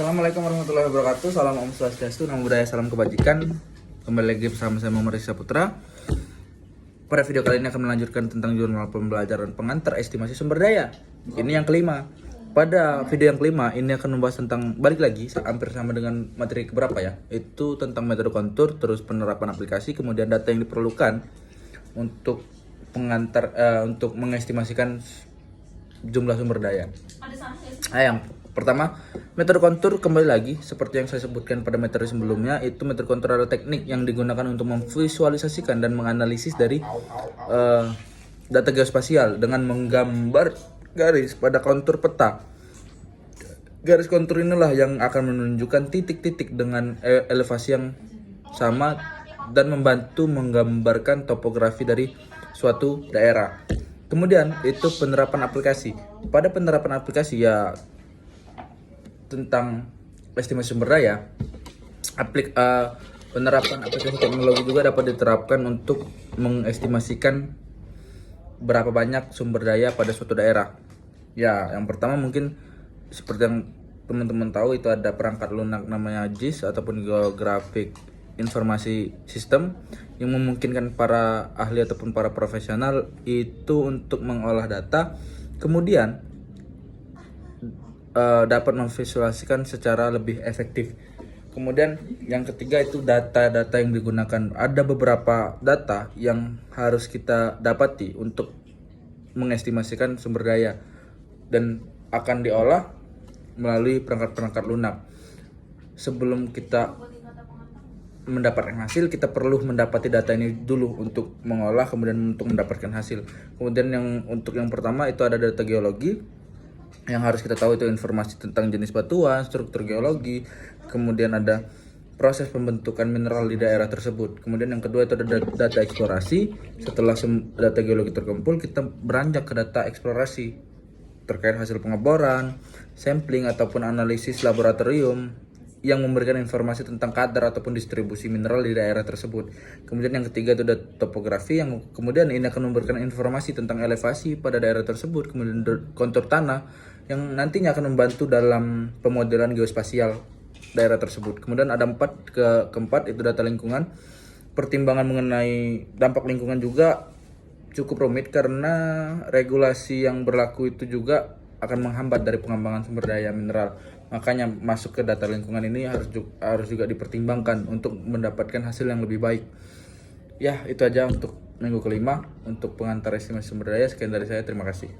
Assalamualaikum warahmatullahi wabarakatuh. Salam Om Swastiastu, Namo Buddhaya, salam kebajikan. Kembali lagi bersama saya Muhammad Rizal Putra. Pada video kali ini akan melanjutkan tentang jurnal pembelajaran pengantar estimasi sumber daya. Ini yang kelima. Pada video yang kelima ini akan membahas tentang, balik lagi hampir sama dengan materi keberapa ya, itu tentang metode kontur, terus penerapan aplikasi, kemudian data yang diperlukan untuk pengantar untuk mengestimasikan jumlah sumber daya. Yang pertama, metode kontur kembali lagi seperti yang saya sebutkan pada materi sebelumnya, itu metode kontur adalah teknik yang digunakan untuk memvisualisasikan dan menganalisis dari data geospasial dengan menggambar garis pada kontur peta. Garis kontur inilah yang akan menunjukkan titik-titik dengan elevasi yang sama dan membantu menggambarkan topografi dari suatu daerah. Kemudian itu penerapan aplikasi. Pada penerapan aplikasi ya tentang estimasi sumber daya, penerapan aplikasi teknologi juga dapat diterapkan untuk mengestimasikan berapa banyak sumber daya pada suatu daerah. Ya, yang pertama mungkin seperti yang teman-teman tahu, itu ada perangkat lunak namanya GIS ataupun Geographic Informasi System yang memungkinkan para ahli ataupun para profesional itu untuk mengolah data, kemudian dapat memvisualisasikan secara lebih efektif. Kemudian yang ketiga itu data-data yang digunakan. Ada beberapa data yang harus kita dapati untuk mengestimasikan sumber daya dan akan diolah melalui perangkat-perangkat lunak. Sebelum kita mendapatkan hasil, kita perlu mendapati data ini dulu untuk mengolah, kemudian untuk mendapatkan hasil. Kemudian untuk yang pertama itu ada data geologi. Yang harus kita tahu itu informasi tentang jenis batuan, struktur geologi, kemudian ada proses pembentukan mineral di daerah tersebut. Kemudian yang kedua itu ada data eksplorasi. Setelah data geologi terkumpul, kita beranjak ke data eksplorasi terkait hasil pengeboran, sampling ataupun analisis laboratorium yang memberikan informasi tentang kadar ataupun distribusi mineral di daerah tersebut. Kemudian yang ketiga itu ada topografi, yang kemudian ini akan memberikan informasi tentang elevasi pada daerah tersebut. Kemudian kontur tanah yang nantinya akan membantu dalam pemodelan geospasial daerah tersebut. Kemudian ada keempat itu data lingkungan. Pertimbangan mengenai dampak lingkungan juga cukup rumit karena regulasi yang berlaku itu juga akan menghambat dari pengembangan sumber daya mineral. Makanya masuk ke data lingkungan ini harus juga dipertimbangkan untuk mendapatkan hasil yang lebih baik. Ya, itu aja untuk minggu kelima untuk pengantar estimasi sumber daya. Sekian dari saya, terima kasih.